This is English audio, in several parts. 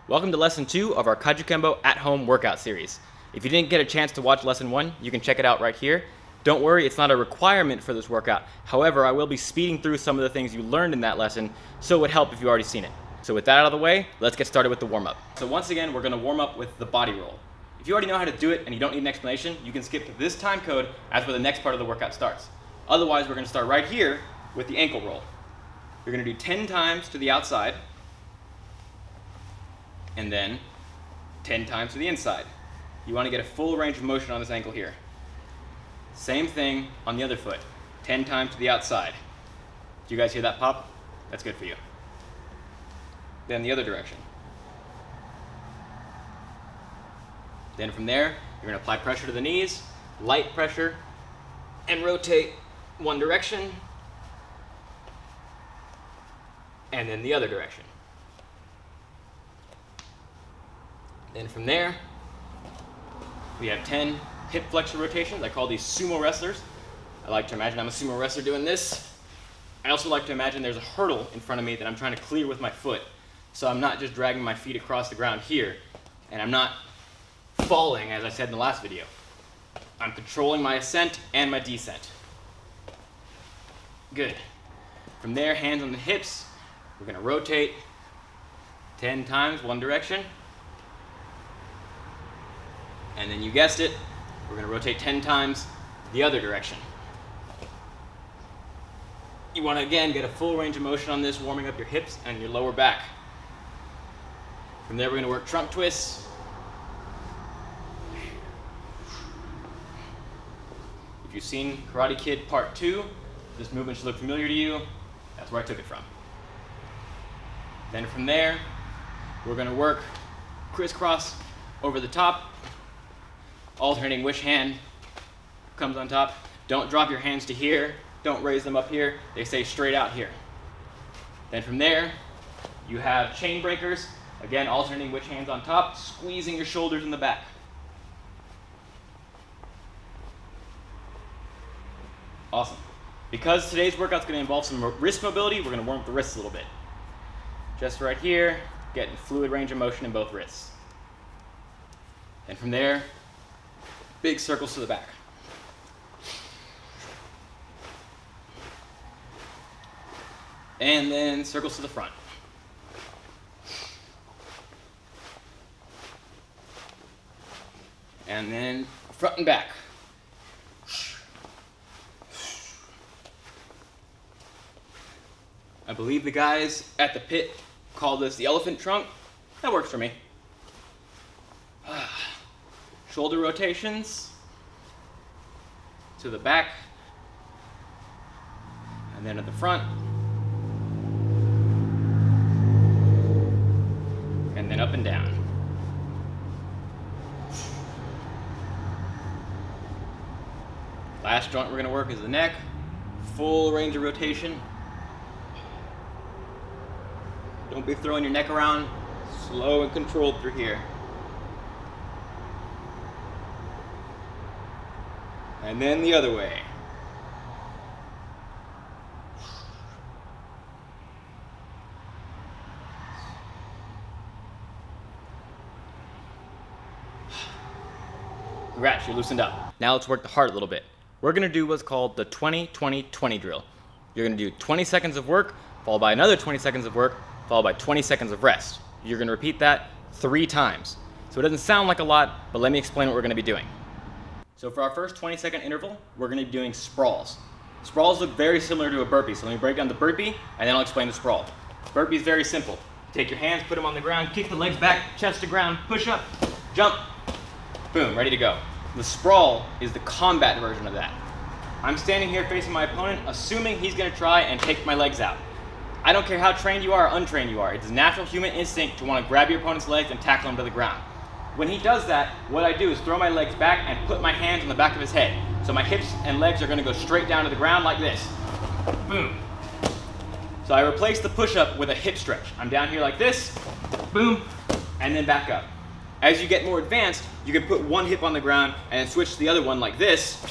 Welcome to lesson 2 of our Kajukenbo at-home workout series. If you didn't get a chance to watch lesson 1, you can check it out right here. Don't worry, it's not a requirement for this workout. However, I will be speeding through some of the things you learned in that lesson, so it would help if you've already seen it. So with that out of the way, let's get started with the warm-up. So once again, we're going to warm up with the body roll. If you already know how to do it and you don't need an explanation, you can skip to this time code as where the next part of the workout starts. Otherwise, we're going to start right here with the ankle roll. You're going to do 10 times to the outside, and then 10 times to the inside. You want to get a full range of motion on this ankle here. Same thing on the other foot, 10 times to the outside. Do you guys hear that pop? That's good for you. Then the other direction. Then from there, you're going to apply pressure to the knees, light pressure, and rotate one direction, and then the other direction. Then from there, we have 10 hip flexor rotations. I call these sumo wrestlers. I like to imagine I'm a sumo wrestler doing this. I also like to imagine there's a hurdle in front of me that I'm trying to clear with my foot. So I'm not just dragging my feet across the ground here, and I'm not falling, as I said in the last video. I'm controlling my ascent and my descent. Good. From there, hands on the hips. We're going to rotate 10 times one direction. And then you guessed it, we're going to rotate 10 times the other direction. You want to, again, get a full range of motion on this, warming up your hips and your lower back. From there, we're going to work trunk twists. If you've seen Karate Kid Part 2, this movement should look familiar to you. That's where I took it from. Then from there, we're going to work crisscross over the top, alternating which hand comes on top. Don't drop your hands to here. Don't raise them up here. They stay straight out here. Then from there, you have chain breakers. Again, alternating which hand's on top, squeezing your shoulders in the back. Awesome. Because today's workout's going to involve some wrist mobility, we're going to warm up the wrists a little bit. Just right here, getting fluid range of motion in both wrists. And from there, big circles to the back. And then circles to the front. And then front and back. I believe the guys at the pit call this the elephant trunk. That works for me. Shoulder rotations to the back, and then at the front, and then up and down. Last joint we're going to work is the neck, full range of rotation. Don't be throwing your neck around, slow and controlled through here. And then the other way. Congrats, you're loosened up. Now let's work the heart a little bit. We're going to do what's called the 20-20-20 drill. You're going to do 20 seconds of work, followed by another 20 seconds of work, followed by 20 seconds of rest. You're going to repeat that 3 times. So it doesn't sound like a lot, but let me explain what we're going to be doing. So for our first 20-second interval, we're going to be doing sprawls. Sprawls look very similar to a burpee, so let me break down the burpee, and then I'll explain the sprawl. Burpee is very simple. Take your hands, put them on the ground, kick the legs back, chest to ground, push up, jump, boom, ready to go. The sprawl is the combat version of that. I'm standing here facing my opponent, assuming he's going to try and take my legs out. I don't care how trained you are or untrained you are. It's a natural human instinct to want to grab your opponent's legs and tackle him to the ground. When he does that, what I do is throw my legs back and put my hands on the back of his head. So my hips and legs are going to go straight down to the ground like this. Boom. So I replace the push-up with a hip stretch. I'm down here like this, boom, and then back up. As you get more advanced, you can put one hip on the ground and then switch to the other one like this,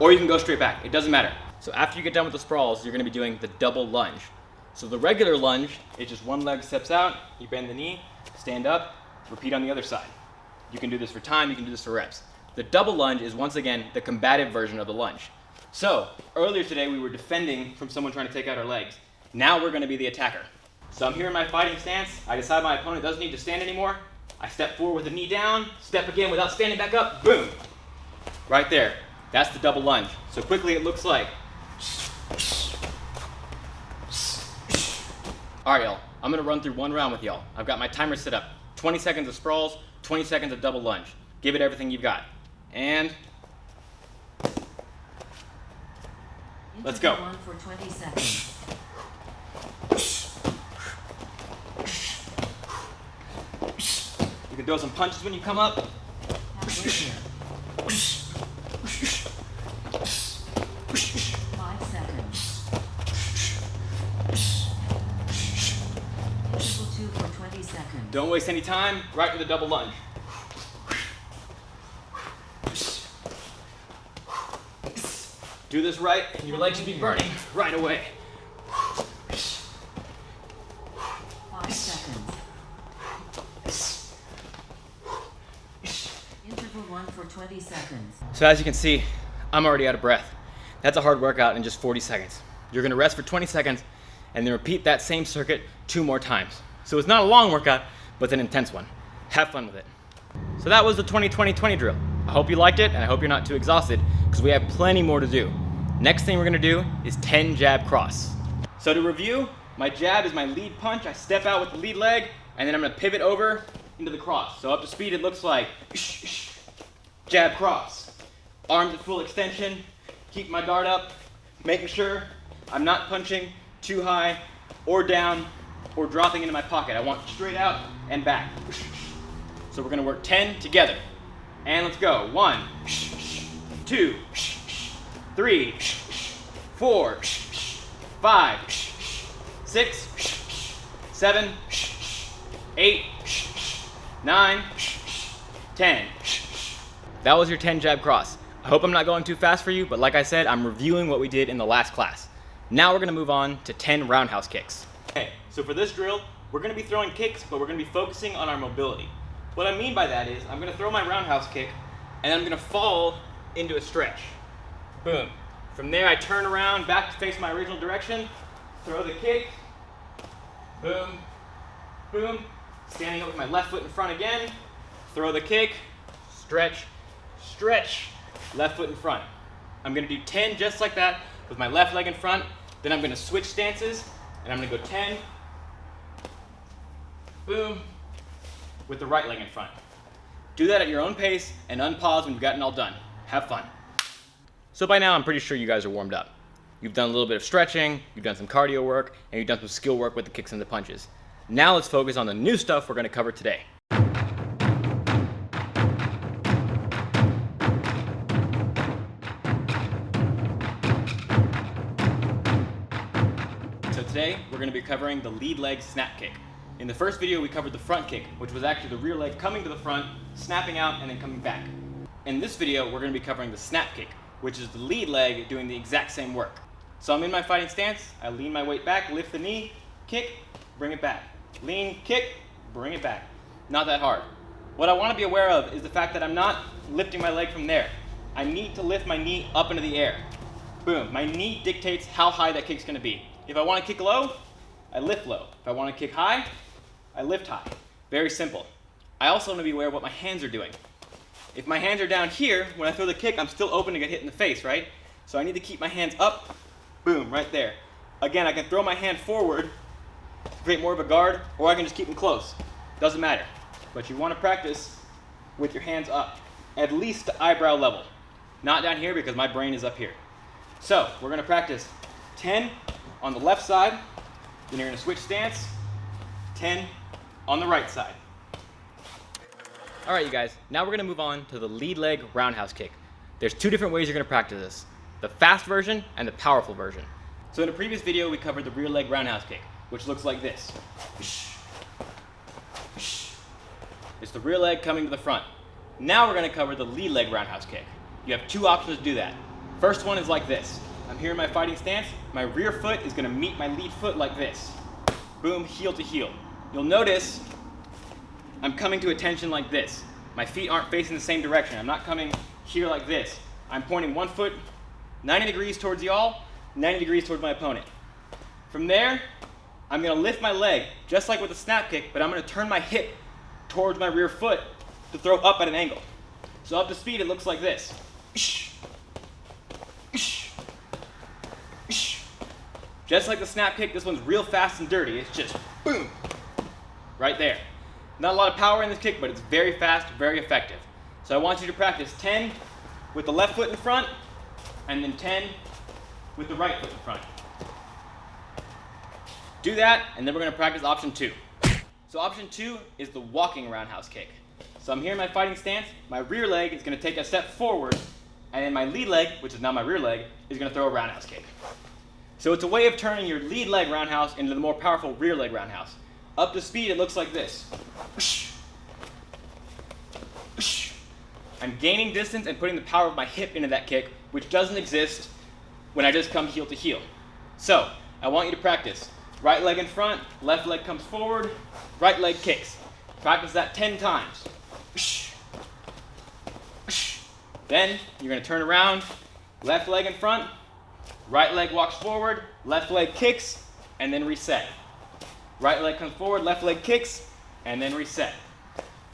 or you can go straight back. It doesn't matter. So after you get done with the sprawls, you're going to be doing the double lunge. So the regular lunge is just one leg steps out, you bend the knee, stand up, repeat on the other side. You can do this for time, you can do this for reps. The double lunge is once again the combative version of the lunge. So earlier today we were defending from someone trying to take out our legs. Now we're going to be the attacker. So I'm here in my fighting stance. I decide my opponent doesn't need to stand anymore. I step forward with the knee down, step again without standing back up, boom. Right there. That's the double lunge. So quickly it looks like. All right, y'all. I'm going to run through one round with y'all. I've got my timer set up. 20 seconds of sprawls, 20 seconds of double lunge. Give it everything you've got. And let's go. One for 20 seconds. You can throw some punches when you come up. 5 seconds. Interval 2 for 20 seconds. Don't waste any time. Right to the double lunge. Do this right, and your legs should be burning right away. 5 seconds. Interval 1 for 20 seconds. So as you can see, I'm already out of breath. That's a hard workout in just 40 seconds. You're gonna rest for 20 seconds and then repeat that same circuit 2 more times. So it's not a long workout, but it's an intense one. Have fun with it. So that was the 20-20-20 drill. I hope you liked it, and I hope you're not too exhausted, because we have plenty more to do. Next thing we're gonna do is 10 jab cross. So to review, my jab is my lead punch. I step out with the lead leg, and then I'm gonna pivot over into the cross. So up to speed, it looks like jab cross. Arms at full extension, keep my guard up, making sure I'm not punching too high or down or dropping into my pocket. I want straight out and back. So we're gonna work 10 together. And let's go. 1, 2, 3, 4, 5, 6, 7, 8, 9, 10. That was your 10 jab cross. I hope I'm not going too fast for you, but like I said, I'm reviewing what we did in the last class. Now we're gonna move on to 10 roundhouse kicks. Okay, so for this drill, we're gonna be throwing kicks, but we're gonna be focusing on our mobility. What I mean by that is, I'm gonna throw my roundhouse kick, and I'm gonna fall into a stretch. Boom. From there, I turn around, back to face my original direction, throw the kick, boom, boom, standing up with my left foot in front again, throw the kick, stretch, stretch, left foot in front. I'm gonna do 10 just like that with my left leg in front, then I'm gonna switch stances, and I'm gonna go 10, boom, with the right leg in front. Do that at your own pace and unpause when you've gotten all done. Have fun. So by now, I'm pretty sure you guys are warmed up. You've done a little bit of stretching, you've done some cardio work, and you've done some skill work with the kicks and the punches. Now let's focus on the new stuff we're gonna cover today. So today, we're gonna be covering the lead leg snap kick. In the first video, we covered the front kick, which was actually the rear leg coming to the front, snapping out, and then coming back. In this video, we're gonna be covering the snap kick, which is the lead leg doing the exact same work. So I'm in my fighting stance, I lean my weight back, lift the knee, kick, bring it back. Lean, kick, bring it back. Not that hard. What I wanna be aware of is the fact that I'm not lifting my leg from there. I need to lift my knee up into the air. Boom, my knee dictates how high that kick's gonna be. If I wanna kick low, I lift low. If I wanna kick high, I lift high. Very simple. I also want to be aware of what my hands are doing. If my hands are down here, when I throw the kick, I'm still open to get hit in the face, right? So I need to keep my hands up, boom, right there. Again, I can throw my hand forward to create more of a guard, or I can just keep them close. Doesn't matter. But you want to practice with your hands up, at least to eyebrow level. Not down here because my brain is up here. So we're going to practice 10 on the left side, then you're going to switch stance, 10 on the right side. All right, you guys, now we're gonna move on to the lead leg roundhouse kick. There's 2 different ways you're gonna practice this, the fast version and the powerful version. So in a previous video, we covered the rear leg roundhouse kick, which looks like this. It's the rear leg coming to the front. Now we're gonna cover the lead leg roundhouse kick. You have 2 options to do that. First one is like this. I'm here in my fighting stance, my rear foot is gonna meet my lead foot like this. Boom, heel to heel. You'll notice I'm coming to attention like this. My feet aren't facing the same direction. I'm not coming here like this. I'm pointing one foot 90 degrees towards y'all, 90 degrees towards my opponent. From there, I'm gonna lift my leg, just like with a snap kick, but I'm gonna turn my hip towards my rear foot to throw up at an angle. So up to speed, it looks like this. Just like the snap kick, this one's real fast and dirty. It's just boom, right there. Not a lot of power in this kick, but it's very fast, very effective. So I want you to practice 10 with the left foot in front, and then 10 with the right foot in front. Do that, and then we're gonna practice option 2. So option 2 is the walking roundhouse kick. So I'm here in my fighting stance, my rear leg is gonna take a step forward, and then my lead leg, which is now my rear leg, is gonna throw a roundhouse kick. So it's a way of turning your lead leg roundhouse into the more powerful rear leg roundhouse. Up to speed, it looks like this. I'm gaining distance and putting the power of my hip into that kick, which doesn't exist when I just come heel to heel. So I want you to practice. Right leg in front, left leg comes forward, right leg kicks. Practice that 10 times. Then you're gonna turn around, left leg in front, right leg walks forward, left leg kicks, and then reset. Right leg comes forward, left leg kicks, and then reset.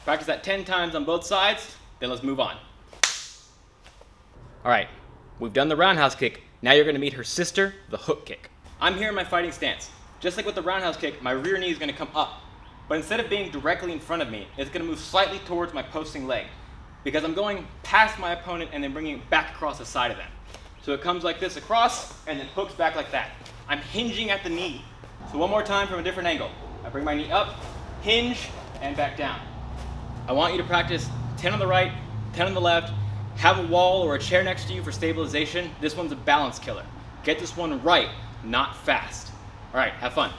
Practice that 10 times on both sides, then let's move on. All right, we've done the roundhouse kick. Now you're gonna meet her sister, the hook kick. I'm here in my fighting stance. Just like with the roundhouse kick, my rear knee is gonna come up. But instead of being directly in front of me, it's gonna move slightly towards my posting leg, because I'm going past my opponent and then bringing it back across the side of them. So it comes like this across and then hooks back like that. I'm hinging at the knee. So one more time from a different angle. I bring my knee up, hinge, and back down. I want you to practice 10 on the right, 10 on the left. Have a wall or a chair next to you for stabilization. This one's a balance killer. Get this one right, not fast. All right, have fun.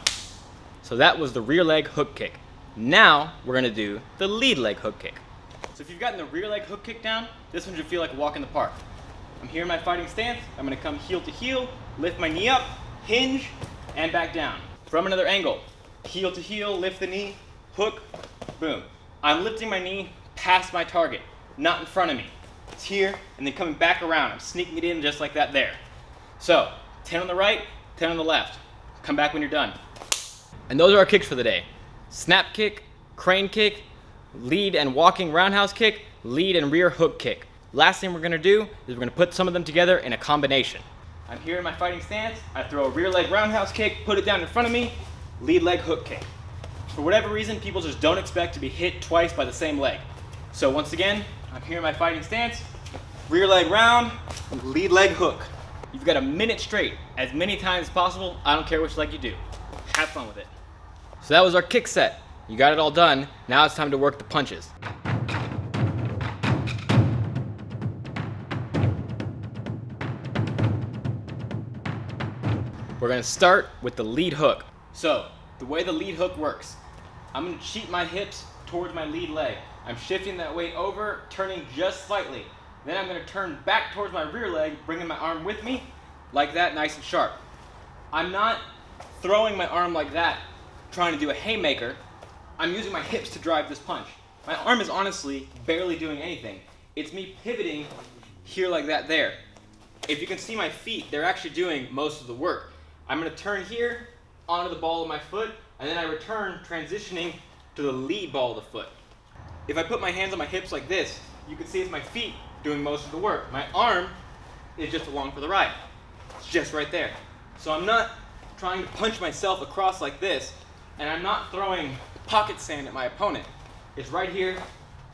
So that was the rear leg hook kick. Now we're gonna do the lead leg hook kick. So if you've gotten the rear leg hook kick down, this one should feel like a walk in the park. I'm here in my fighting stance. I'm gonna come heel to heel, lift my knee up, hinge, and back down. From another angle, heel to heel, lift the knee, hook, boom. I'm lifting my knee past my target, not in front of me. It's here, and then coming back around. I'm sneaking it in just like that there. So, 10 on the right, 10 on the left. Come back when you're done. And those are our kicks for the day. Snap kick, crane kick, lead and walking roundhouse kick, lead and rear hook kick. Last thing we're gonna do is we're gonna put some of them together in a combination. I'm here in my fighting stance. I throw a rear leg roundhouse kick, put it down in front of me, lead leg hook kick. For whatever reason, people just don't expect to be hit twice by the same leg. So once again, I'm here in my fighting stance, rear leg round, lead leg hook. You've got a minute straight, as many times as possible. I don't care which leg you do. Have fun with it. So that was our kick set. You got it all done. Now it's time to work the punches. We're gonna start with the lead hook. So, the way the lead hook works, I'm gonna cheat my hips towards my lead leg. I'm shifting that weight over, turning just slightly. Then I'm gonna turn back towards my rear leg, bringing my arm with me, like that, nice and sharp. I'm not throwing my arm like that, trying to do a haymaker. I'm using my hips to drive this punch. My arm is honestly barely doing anything. It's me pivoting here like that there. If you can see my feet, they're actually doing most of the work. I'm gonna turn here onto the ball of my foot, and then I return transitioning to the lead ball of the foot. If I put my hands on my hips like this, you can see it's my feet doing most of the work. My arm is just along for the ride. It's just right there. So I'm not trying to punch myself across like this, and I'm not throwing pocket sand at my opponent. It's right here,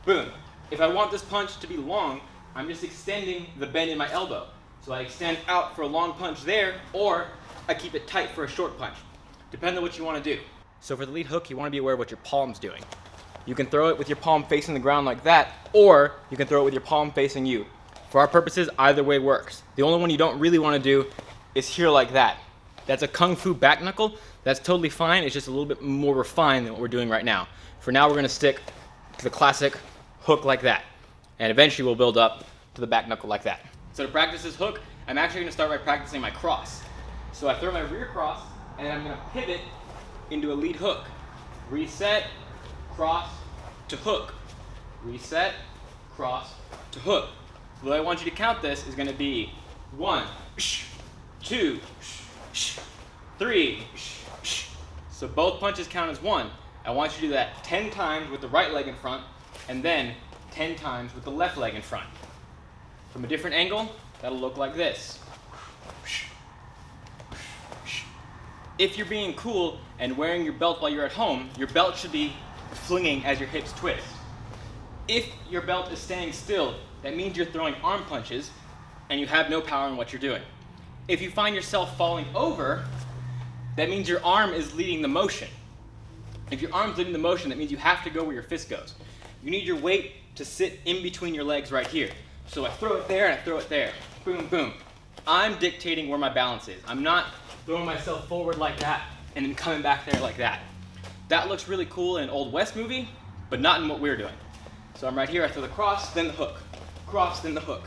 boom. If I want this punch to be long, I'm just extending the bend in my elbow. So I extend out for a long punch there, or I keep it tight for a short punch. Depending on what you want to do. So for the lead hook, you want to be aware of what your palm's doing. You can throw it with your palm facing the ground like that, or you can throw it with your palm facing you. For our purposes, either way works. The only one you don't really want to do is here like that. That's a kung fu back knuckle. That's totally fine. It's just a little bit more refined than what we're doing right now. For now, we're going to stick to the classic hook like that. And eventually we'll build up to the back knuckle like that. So to practice this hook, I'm actually going to start by practicing my cross. So I throw my rear cross, and I'm gonna pivot into a lead hook. Reset, cross, to hook. Reset, cross, to hook. The way I want you to count this is gonna be 1, 2, 3. So both punches count as 1. I want you to do that 10 times with the right leg in front, and then 10 times with the left leg in front. From a different angle, that'll look like this. If you're being cool and wearing your belt while you're at home, your belt should be flinging as your hips twist. If your belt is staying still, that means you're throwing arm punches and you have no power in what you're doing. If you find yourself falling over, that means your arm is leading the motion. If your arm's leading the motion, that means you have to go where your fist goes. You need your weight to sit in between your legs right here. So I throw it there and I throw it there. Boom, boom. I'm dictating where my balance is. I'm not throwing myself forward like that and then coming back there like that. That looks really cool in an Old West movie, but not in what we're doing. So I'm right here, I throw the cross, then the hook. Cross, then the hook.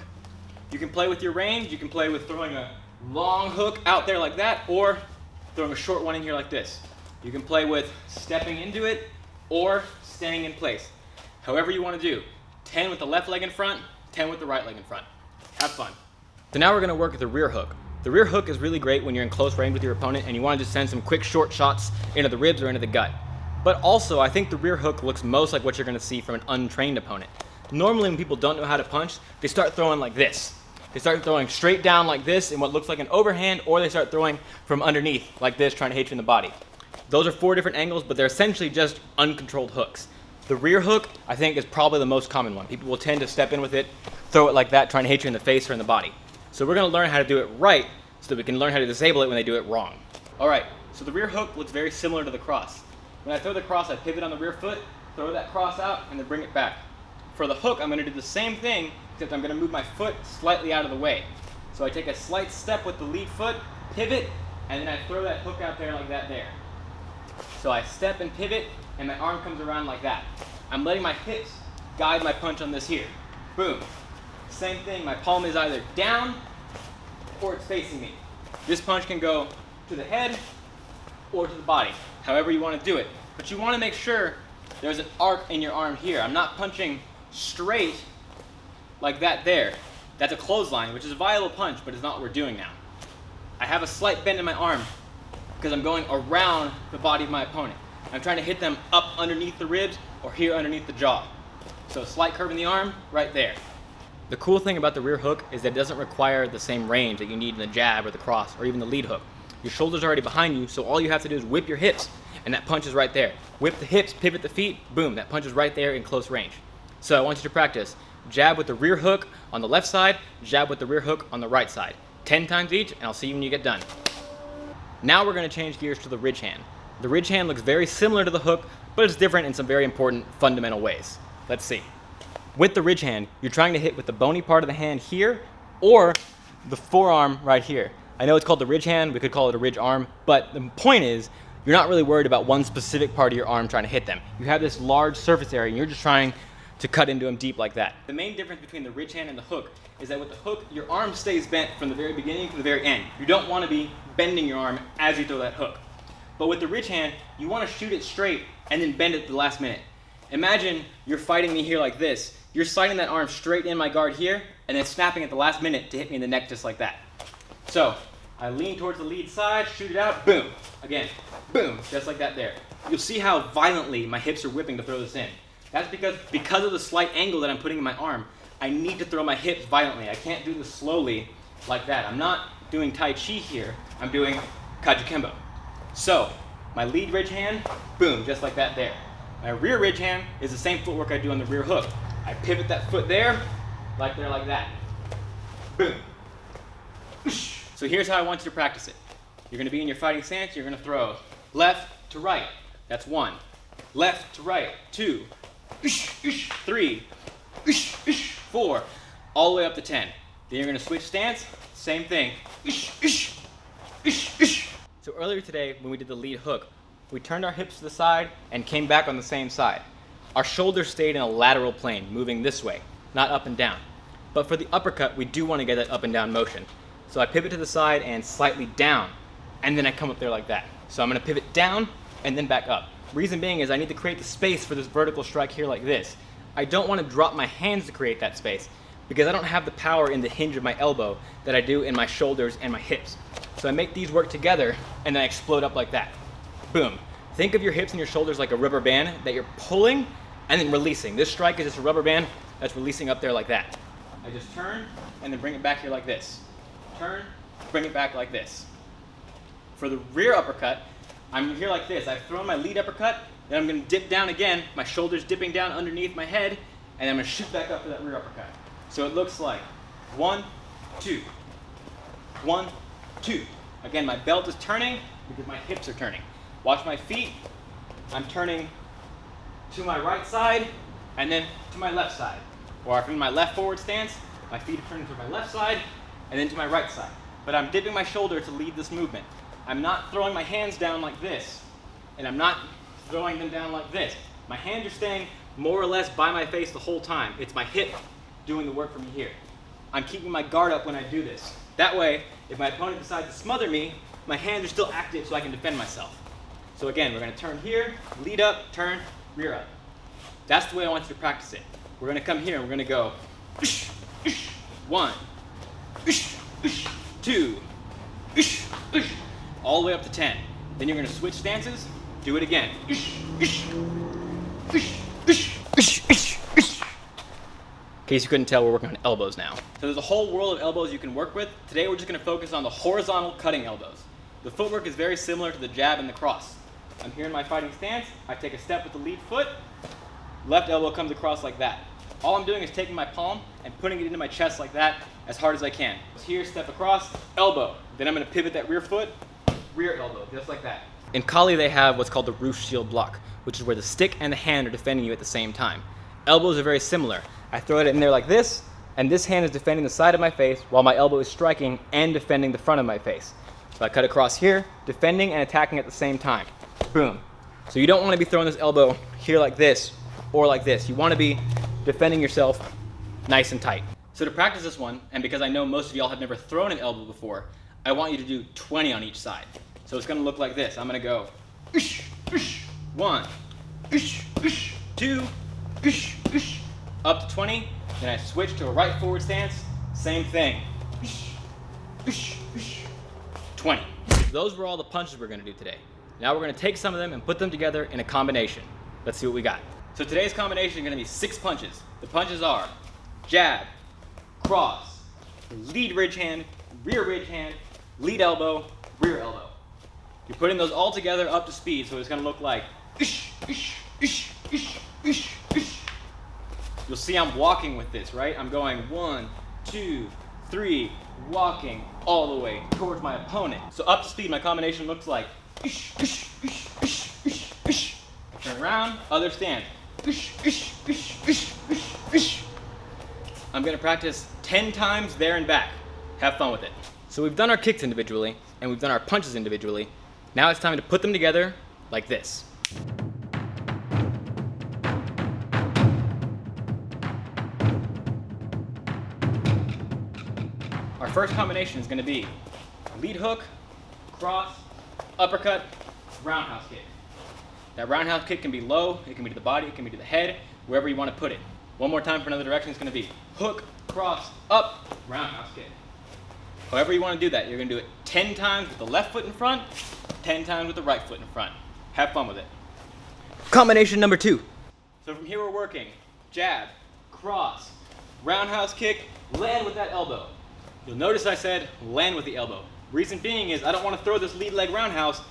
You can play with your range. You can play with throwing a long hook out there like that, or throwing a short one in here like this. You can play with stepping into it or staying in place. However you want to do. 10 with the left leg in front, 10 with the right leg in front. Have fun. So now we're going to work with the rear hook. The rear hook is really great when you're in close range with your opponent and you want to just send some quick short shots into the ribs or into the gut. But also, I think the rear hook looks most like what you're going to see from an untrained opponent. Normally when people don't know how to punch, they start throwing like this. They start throwing straight down like this in what looks like an overhand, or they start throwing from underneath like this, trying to hit you in the body. Those are 4 different angles, but they're essentially just uncontrolled hooks. The rear hook, I think, is probably the most common one. People will tend to step in with it, throw it like that, trying to hit you in the face or in the body. So we're going to learn how to do it right so that we can learn how to disable it when they do it wrong. All right, so the rear hook looks very similar to the cross. When I throw the cross, I pivot on the rear foot, throw that cross out, and then bring it back. For the hook, I'm going to do the same thing, except I'm going to move my foot slightly out of the way. So I take a slight step with the lead foot, pivot, and then I throw that hook out there like that there. So I step and pivot, and my arm comes around like that. I'm letting my hips guide my punch on this here. Boom. Same thing, my palm is either down or it's facing me. This punch can go to the head or to the body, however you want to do it. But you want to make sure there's an arc in your arm here. I'm not punching straight like that there. That's a clothesline, which is a viable punch, but it's not what we're doing now. I have a slight bend in my arm because I'm going around the body of my opponent. I'm trying to hit them up underneath the ribs or here underneath the jaw. So slight curve in the arm, right there. The cool thing about the rear hook is that it doesn't require the same range that you need in the jab or the cross or even the lead hook. Your shoulders are already behind you, so all you have to do is whip your hips, and that punch is right there. Whip the hips, pivot the feet, boom, that punch is right there in close range. So I want you to practice jab with the rear hook on the left side, jab with the rear hook on the right side. 10 times each, and I'll see you when you get done. Now we're going to change gears to the ridge hand. The ridge hand looks very similar to the hook, but it's different in some very important fundamental ways. Let's see. With the ridge hand, you're trying to hit with the bony part of the hand here or the forearm right here. I know it's called the ridge hand, we could call it a ridge arm, but the point is you're not really worried about one specific part of your arm trying to hit them. You have this large surface area and you're just trying to cut into them deep like that. The main difference between the ridge hand and the hook is that with the hook, your arm stays bent from the very beginning to the very end. You don't want to be bending your arm as you throw that hook. But with the ridge hand, you want to shoot it straight and then bend it at the last minute. Imagine you're fighting me here like this. You're sliding that arm straight in my guard here and then snapping at the last minute to hit me in the neck just like that. So I lean towards the lead side, shoot it out, boom. Again, boom, just like that there. You'll see how violently my hips are whipping to throw this in. That's because of the slight angle that I'm putting in my arm, I need to throw my hips violently. I can't do this slowly like that. I'm not doing Tai Chi here, I'm doing Kajukenbo. So, my lead ridge hand, boom, just like that there. My rear ridge hand is the same footwork I do on the rear hook. I pivot that foot there, like that. Boom. So here's how I want you to practice it. You're going to be in your fighting stance, you're going to throw left to right, that's 1. Left to right, 2. 3. 4. All the way up to 10. Then you're going to switch stance, same thing. So earlier today, when we did the lead hook, we turned our hips to the side and came back on the same side. Our shoulders stayed in a lateral plane, moving this way, not up and down. But for the uppercut, we do want to get that up and down motion. So I pivot to the side and slightly down. and then I come up there like that. So I'm gonna pivot down and then back up. Reason being is I need to create the space for this vertical strike here like this. I don't want to drop my hands to create that space because I don't have the power in the hinge of my elbow that I do in my shoulders and my hips. So I make these work together and then I explode up like that. Boom. Think of your hips and your shoulders like a rubber band that you're pulling and then releasing. This strike is just a rubber band that's releasing up there like that. I just turn and then bring it back here like this. Turn, bring it back like this. For the rear uppercut, I'm here like this. I've thrown my lead uppercut, then I'm gonna dip down again, my shoulders dipping down underneath my head, and I'm gonna shift back up for that rear uppercut. So it looks like 1, 2, 1, 2. Again, my belt is turning because my hips are turning. Watch my feet. I'm turning to my right side and then to my left side. Or if I'm in my left forward stance, my feet are turning to my left side and then to my right side. But I'm dipping my shoulder to lead this movement. I'm not throwing my hands down like this, and I'm not throwing them down like this. My hands are staying more or less by my face the whole time. It's my hip doing the work for me here. I'm keeping my guard up when I do this. That way, if my opponent decides to smother me, my hands are still active so I can defend myself. So again, we're gonna turn here, lead up, turn, rear up. That's the way I want you to practice it. We're gonna come here and we're gonna go 1, 2, all the way up to 10. Then you're gonna switch stances, do it again. In case you couldn't tell, we're working on elbows now. So there's a whole world of elbows you can work with. Today we're just gonna focus on the horizontal cutting elbows. The footwork is very similar to the jab and the cross. I'm here in my fighting stance, I take a step with the lead foot, left elbow comes across like that. All I'm doing is taking my palm and putting it into my chest like that as hard as I can. Here, step across, elbow. Then I'm gonna pivot that rear foot, rear elbow, just like that. In Kali, they have what's called the roof shield block, which is where the stick and the hand are defending you at the same time. Elbows are very similar. I throw it in there like this, and this hand is defending the side of my face while my elbow is striking and defending the front of my face. So I cut across here, defending and attacking at the same time. Boom. So you don't want to be throwing this elbow here like this or like this. You want to be defending yourself nice and tight. So to practice this one, and because I know most of y'all have never thrown an elbow before, I want you to do 20 on each side. So it's going to look like this. I'm going to go 1, 2, up to 20. Then I switch to a right forward stance. Same thing. 20. Those were all the punches we're going to do today. Now we're going to take some of them and put them together in a combination. Let's see what we got. So today's combination is going to be 6 punches. The punches are jab, cross, lead ridge hand, rear ridge hand, lead elbow, rear elbow. You're putting those all together up to speed, so it's going to look like you'll see I'm walking with this, right? I'm going 1, 2, 3, walking all the way towards my opponent. So up to speed, my combination looks like turn around, other stand. I'm gonna practice 10 times there and back. Have fun with it. So we've done our kicks individually, and we've done our punches individually. Now it's time to put them together like this. Our first combination is gonna be lead hook, cross, uppercut, roundhouse kick. That roundhouse kick can be low, it can be to the body, it can be to the head, wherever you want to put it. One more time for another direction, it's going to be hook, cross, up, roundhouse kick. However you want to do that, you're going to do it 10 times with the left foot in front, 10 times with the right foot in front. Have fun with it. Combination number 2. So from here we're working jab, cross, roundhouse kick, land with that elbow. You'll notice I said land with the elbow. Reason being is I don't want to throw this lead leg roundhouse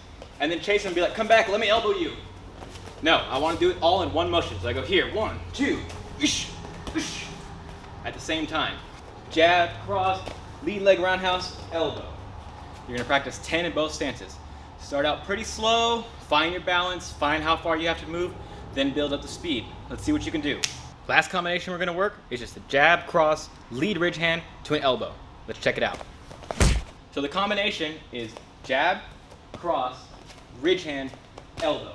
and then chase him and be like, come back, let me elbow you. No, I want to do it all in one motion. So I go here, 1, 2, at the same time. Jab, cross, lead leg roundhouse, elbow. You're going to practice 10 in both stances. Start out pretty slow, find your balance, find how far you have to move, then build up the speed. Let's see what you can do. Last combination we're going to work is just a jab, cross, lead ridge hand to an elbow. Let's check it out. So the combination is jab, cross, ridge hand, elbow.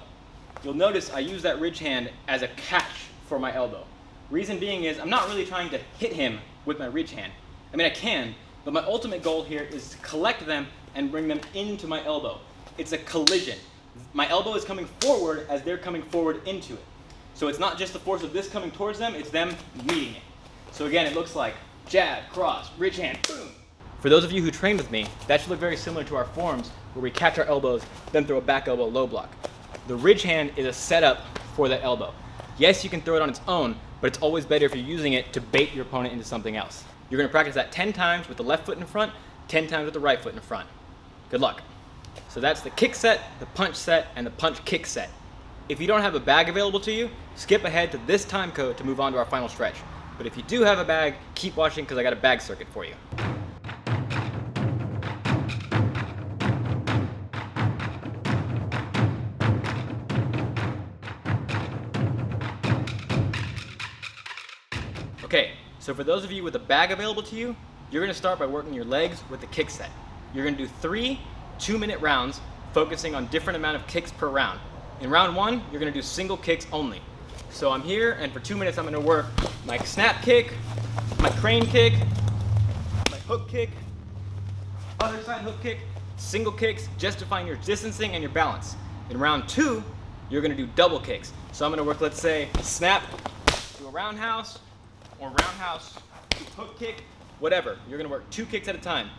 You'll notice I use that ridge hand as a catch for my elbow. Reason being is I'm not really trying to hit him with my ridge hand. I mean, I can, but my ultimate goal here is to collect them and bring them into my elbow. It's a collision. My elbow is coming forward as they're coming forward into it. So it's not just the force of this coming towards them, it's them meeting it. So again, it looks like jab, cross, ridge hand, boom. For those of you who train with me, that should look very similar to our forms where we catch our elbows, then throw a back elbow low block. The ridge hand is a setup for that elbow. Yes, you can throw it on its own, but it's always better if you're using it to bait your opponent into something else. You're gonna practice that 10 times with the left foot in front, 10 times with the right foot in front. Good luck. So that's the kick set, the punch set, and the punch kick set. If you don't have a bag available to you, skip ahead to this time code to move on to our final stretch. But if you do have a bag, keep watching because I got a bag circuit for you. Okay, so for those of you with a bag available to you, you're gonna start by working your legs with the kick set. You're gonna do 3 2-minute rounds, focusing on different amount of kicks per round. In round 1, you're gonna do single kicks only. So I'm here, and for 2 minutes I'm gonna work my snap kick, my crane kick, my hook kick, other side hook kick, single kicks, just to find your distancing and your balance. In round 2, you're gonna do double kicks. So I'm gonna work, let's say, snap to a roundhouse, or roundhouse to hook kick, whatever. You're gonna work 2 kicks at a time.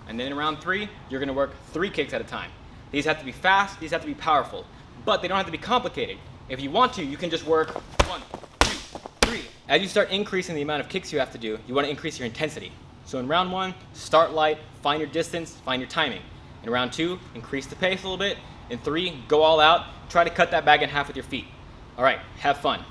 And then in round 3, you're gonna work 3 kicks at a time. These have to be fast, these have to be powerful, but they don't have to be complicated. If you want to, you can just work 1, 2, 3. As you start increasing the amount of kicks you have to do, you wanna increase your intensity. So in round 1, start light, find your distance, find your timing. In round 2, increase the pace a little bit. In 3, go all out, try to cut that bag in half with your feet. All right, have fun.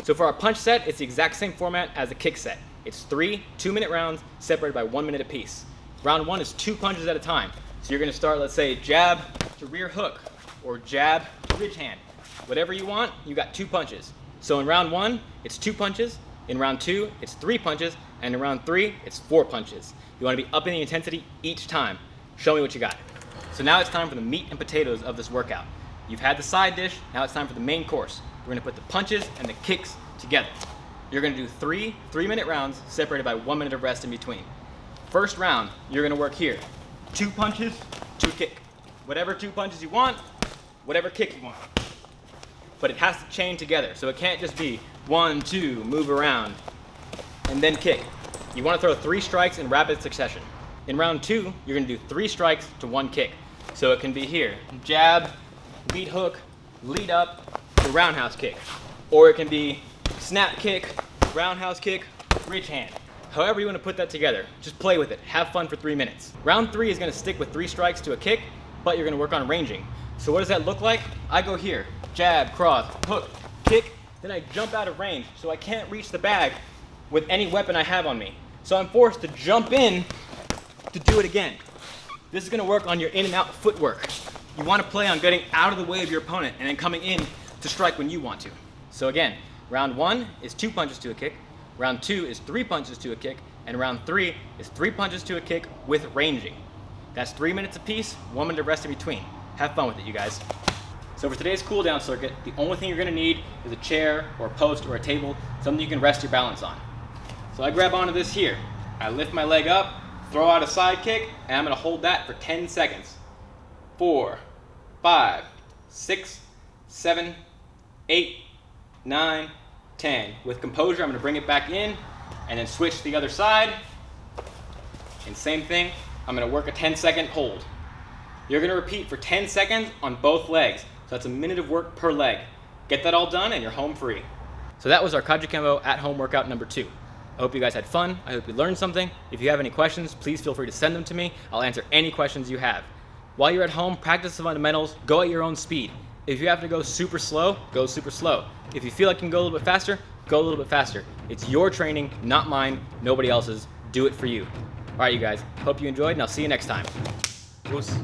So for our punch set, it's the exact same format as the kick set. It's 3 2-minute rounds separated by 1 minute apiece. Round 1 is 2 punches at a time. So you're gonna start, let's say, jab to rear hook, or jab to ridge hand. Whatever you want, you got 2 punches. So in round 1, it's 2 punches. In round 2, it's 3 punches. And in round 3, it's 4 punches. You wanna be upping the intensity each time. Show me what you got. So now it's time for the meat and potatoes of this workout. You've had the side dish, now it's time for the main course. We're gonna put the punches and the kicks together. You're gonna do 3 3-minute rounds separated by 1 minute of rest in between. First round, you're gonna work here. 2 punches, 2 kick. Whatever 2 punches you want, whatever kick you want. But it has to chain together, so it can't just be 1, 2, move around, and then kick. You wanna throw 3 strikes in rapid succession. In round 2, you're gonna do 3 strikes to 1 kick. So it can be here, jab, lead hook, lead up, the roundhouse kick. Or it can be snap kick, roundhouse kick, ridge hand. However you want to put that together, just play with it. Have fun for 3 minutes. Round 3 is going to stick with 3 strikes to a kick, but you're going to work on ranging. So what does that look like? I go here, jab, cross, hook, kick, then I jump out of range, so I can't reach the bag with any weapon I have on me. So I'm forced to jump in to do it again. This is going to work on your in and out footwork. You want to play on getting out of the way of your opponent and then coming in to strike when you want to. So again, round 1 is 2 punches to a kick, round 2 is 3 punches to a kick, and round 3 is 3 punches to a kick with ranging. That's 3 minutes apiece, 1 minute of rest in between. Have fun with it, you guys. So for today's cool down circuit, the only thing you're gonna need is a chair or a post or a table, something you can rest your balance on. So I grab onto this here. I lift my leg up, throw out a side kick, and I'm gonna hold that for 10 seconds. 4, 5, 6, 7, 8, 9, 10. With composure, I'm gonna bring it back in and then switch to the other side. And same thing, I'm gonna work a 10-second hold. You're gonna repeat for 10 seconds on both legs. So that's a minute of work per leg. Get that all done and you're home free. So that was our Kajukenbo at-home workout number 2. I hope you guys had fun. I hope you learned something. If you have any questions, please feel free to send them to me. I'll answer any questions you have. While you're at home, practice the fundamentals. Go at your own speed. If you have to go super slow, go super slow. If you feel like you can go a little bit faster, go a little bit faster. It's your training, not mine, nobody else's. Do it for you. All right, you guys. Hope you enjoyed, and I'll see you next time. Peace.